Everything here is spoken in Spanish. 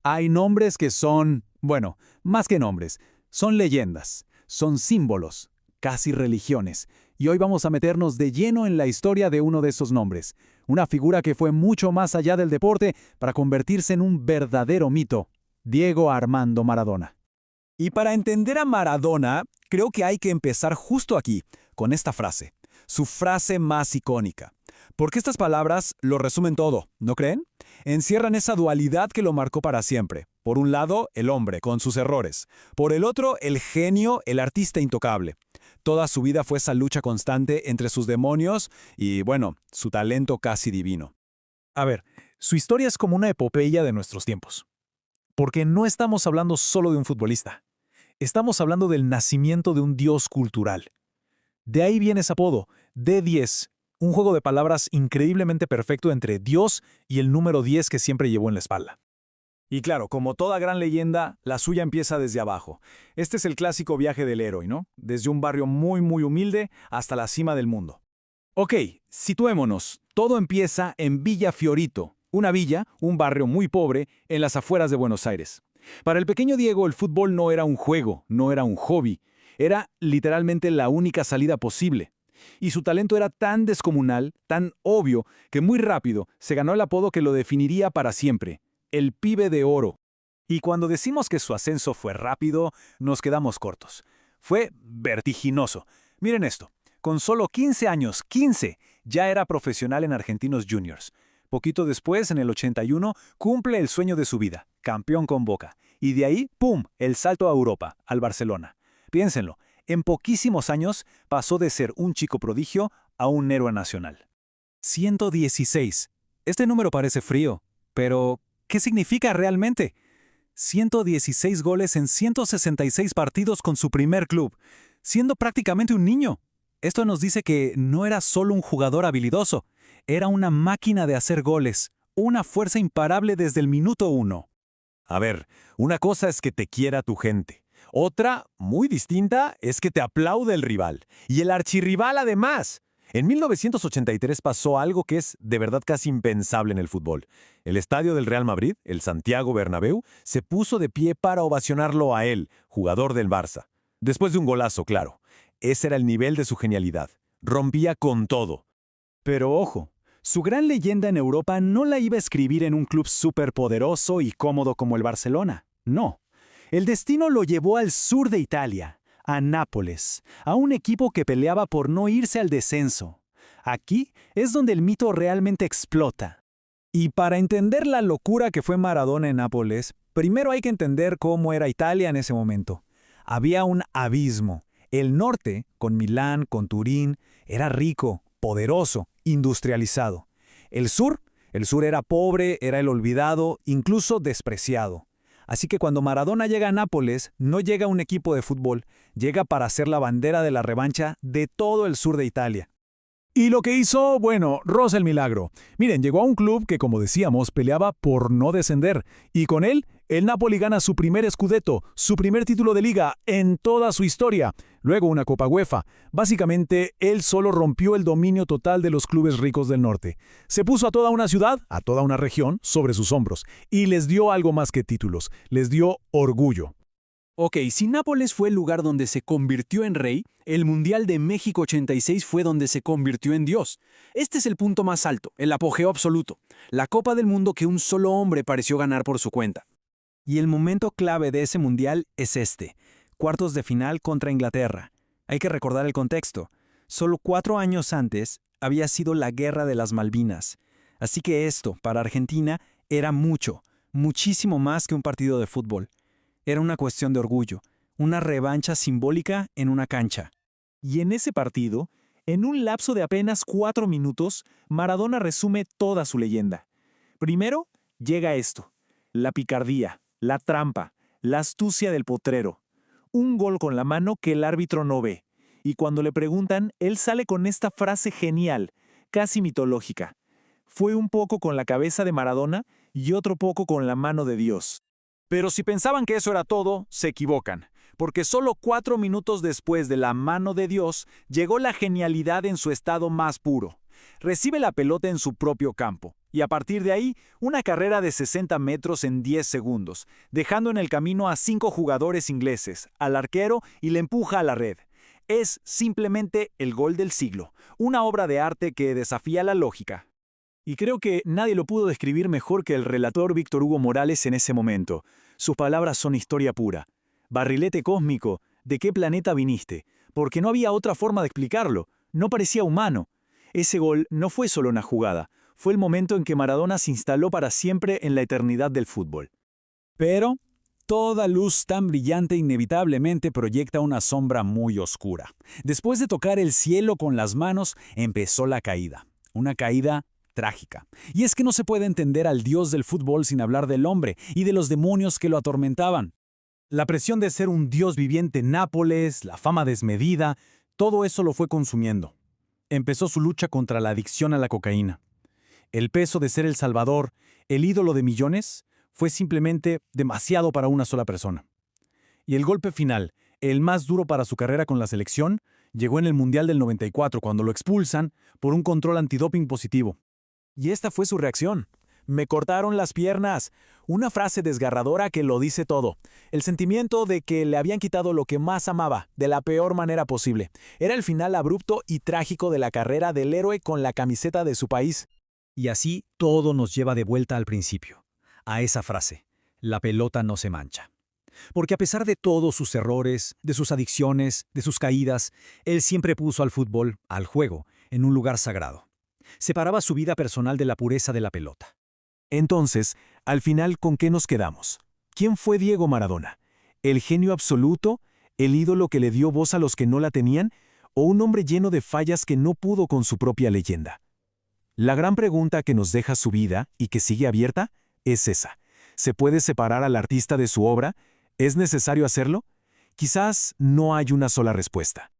Hay nombres que son, bueno, más que nombres, son leyendas, son símbolos, casi religiones. Y hoy vamos a meternos de lleno en la historia de uno de esos nombres, una figura que fue mucho más allá del deporte para convertirse en un verdadero mito, Diego Armando Maradona. Y para entender a Maradona, creo que hay que empezar justo aquí, con esta frase, su frase más icónica. Porque estas palabras lo resumen todo, ¿no creen? Encierran esa dualidad que lo marcó para siempre. Por un lado, el hombre, con sus errores. Por el otro, el genio, el artista intocable. Toda su vida fue esa lucha constante entre sus demonios y, bueno, su talento casi divino. A ver, su historia es como una epopeya de nuestros tiempos. Porque no estamos hablando solo de un futbolista. Estamos hablando del nacimiento de un dios cultural. De ahí viene ese apodo, D10, un juego de palabras increíblemente perfecto entre Dios y el número 10 que siempre llevó en la espalda. Y claro, como toda gran leyenda, la suya empieza desde abajo. Este es el clásico viaje del héroe, ¿no? Desde un barrio muy humilde hasta la cima del mundo. Ok, situémonos. Todo empieza en Villa Fiorito, una villa, un barrio muy pobre, en las afueras de Buenos Aires. Para el pequeño Diego, el fútbol no era un juego, no era un hobby. Era literalmente la única salida posible. Y su talento era tan descomunal, tan obvio, que muy rápido se ganó el apodo que lo definiría para siempre: el pibe de oro. Y cuando decimos que su ascenso fue rápido, nos quedamos cortos. Fue vertiginoso. Miren esto, con solo 15 años, 15, ya era profesional en Argentinos Juniors. Poquito después, en el 81, cumple el sueño de su vida, campeón con Boca. Y de ahí, ¡pum!, el salto a Europa, al Barcelona. Piénsenlo, en poquísimos años pasó de ser un chico prodigio a un héroe nacional. 116. Este número parece frío, pero ¿qué significa realmente? 116 goles en 166 partidos con su primer club, siendo prácticamente un niño. Esto nos dice que no era solo un jugador habilidoso, era una máquina de hacer goles, una fuerza imparable desde el minuto 1. A ver, una cosa es que te quiera tu gente. Otra, muy distinta, es que te aplaude el rival. Y el archirrival además. En 1983 pasó algo que es de verdad casi impensable en el fútbol. El estadio del Real Madrid, el Santiago Bernabéu, se puso de pie para ovacionarlo a él, jugador del Barça. Después de un golazo, claro. Ese era el nivel de su genialidad. Rompía con todo. Pero ojo, su gran leyenda en Europa no la iba a escribir en un club superpoderoso y cómodo como el Barcelona. No. El destino lo llevó al sur de Italia, a Nápoles, a un equipo que peleaba por no irse al descenso. Aquí es donde el mito realmente explota. Y para entender la locura que fue Maradona en Nápoles, primero hay que entender cómo era Italia en ese momento. Había un abismo. El norte, con Milán, con Turín, era rico, poderoso, industrializado. El sur era pobre, era el olvidado, incluso despreciado. Así que cuando Maradona llega a Nápoles, no llega a un equipo de fútbol, llega para ser la bandera de la revancha de todo el sur de Italia. Y lo que hizo, bueno, roza el milagro. Miren, llegó a un club que, como decíamos, peleaba por no descender. Y con él, el Napoli gana su primer scudetto, su primer título de liga en toda su historia. Luego una Copa UEFA. Básicamente, él solo rompió el dominio total de los clubes ricos del norte. Se puso a toda una ciudad, a toda una región, sobre sus hombros. Y les dio algo más que títulos. Les dio orgullo. Ok, si Nápoles fue el lugar donde se convirtió en rey, el Mundial de México 86 fue donde se convirtió en Dios. Este es el punto más alto, el apogeo absoluto, la Copa del Mundo que un solo hombre pareció ganar por su cuenta. Y el momento clave de ese Mundial es este, cuartos de final contra Inglaterra. Hay que recordar el contexto. Solo 4 años antes había sido la Guerra de las Malvinas. Así que esto, para Argentina, era mucho, muchísimo más que un partido de fútbol. Era una cuestión de orgullo, una revancha simbólica en una cancha. Y en ese partido, en un lapso de apenas 4 minutos, Maradona resume toda su leyenda. Primero, llega esto: la picardía, la trampa, la astucia del potrero. Un gol con la mano que el árbitro no ve. Y cuando le preguntan, él sale con esta frase genial, casi mitológica: fue un poco con la cabeza de Maradona y otro poco con la mano de Dios. Pero si pensaban que eso era todo, se equivocan, porque solo 4 minutos después de la mano de Dios llegó la genialidad en su estado más puro. Recibe la pelota en su propio campo, Y a partir de ahí, una carrera de 60 metros en 10 segundos, dejando en el camino a 5 jugadores ingleses, al arquero y le empuja a la red. Es simplemente el gol del siglo, una obra de arte que desafía la lógica. Y creo que nadie lo pudo describir mejor que el relator Víctor Hugo Morales en ese momento. Sus palabras son historia pura. Barrilete cósmico, ¿de qué planeta viniste? Porque no había otra forma de explicarlo. No parecía humano. Ese gol no fue solo una jugada. Fue el momento en que Maradona se instaló para siempre en la eternidad del fútbol. Pero toda luz tan brillante inevitablemente proyecta una sombra muy oscura. Después de tocar el cielo con las manos, empezó la caída. Una caída trágica. Y es que no se puede entender al dios del fútbol sin hablar del hombre y de los demonios que lo atormentaban. La presión de ser un dios viviente en Nápoles, la fama desmedida, todo eso lo fue consumiendo. Empezó su lucha contra la adicción a la cocaína. El peso de ser el salvador, el ídolo de millones, fue simplemente demasiado para una sola persona. Y el golpe final, el más duro para su carrera con la selección, llegó en el Mundial del 94 cuando lo expulsan por un control antidoping positivo. Y esta fue su reacción. Me cortaron las piernas. Una frase desgarradora que lo dice todo. El sentimiento de que le habían quitado lo que más amaba, de la peor manera posible. Era el final abrupto y trágico de la carrera del héroe con la camiseta de su país. Y así todo nos lleva de vuelta al principio, a esa frase, la pelota no se mancha. Porque a pesar de todos sus errores, de sus adicciones, de sus caídas, él siempre puso al fútbol, al juego, en un lugar sagrado. Separaba su vida personal de la pureza de la pelota. Entonces, al final, ¿con qué nos quedamos? ¿Quién fue Diego Maradona? ¿El genio absoluto? ¿El ídolo que le dio voz a los que no la tenían? ¿O un hombre lleno de fallas que no pudo con su propia leyenda? La gran pregunta que nos deja su vida y que sigue abierta es esa. ¿Se puede separar al artista de su obra? ¿Es necesario hacerlo? Quizás no hay una sola respuesta.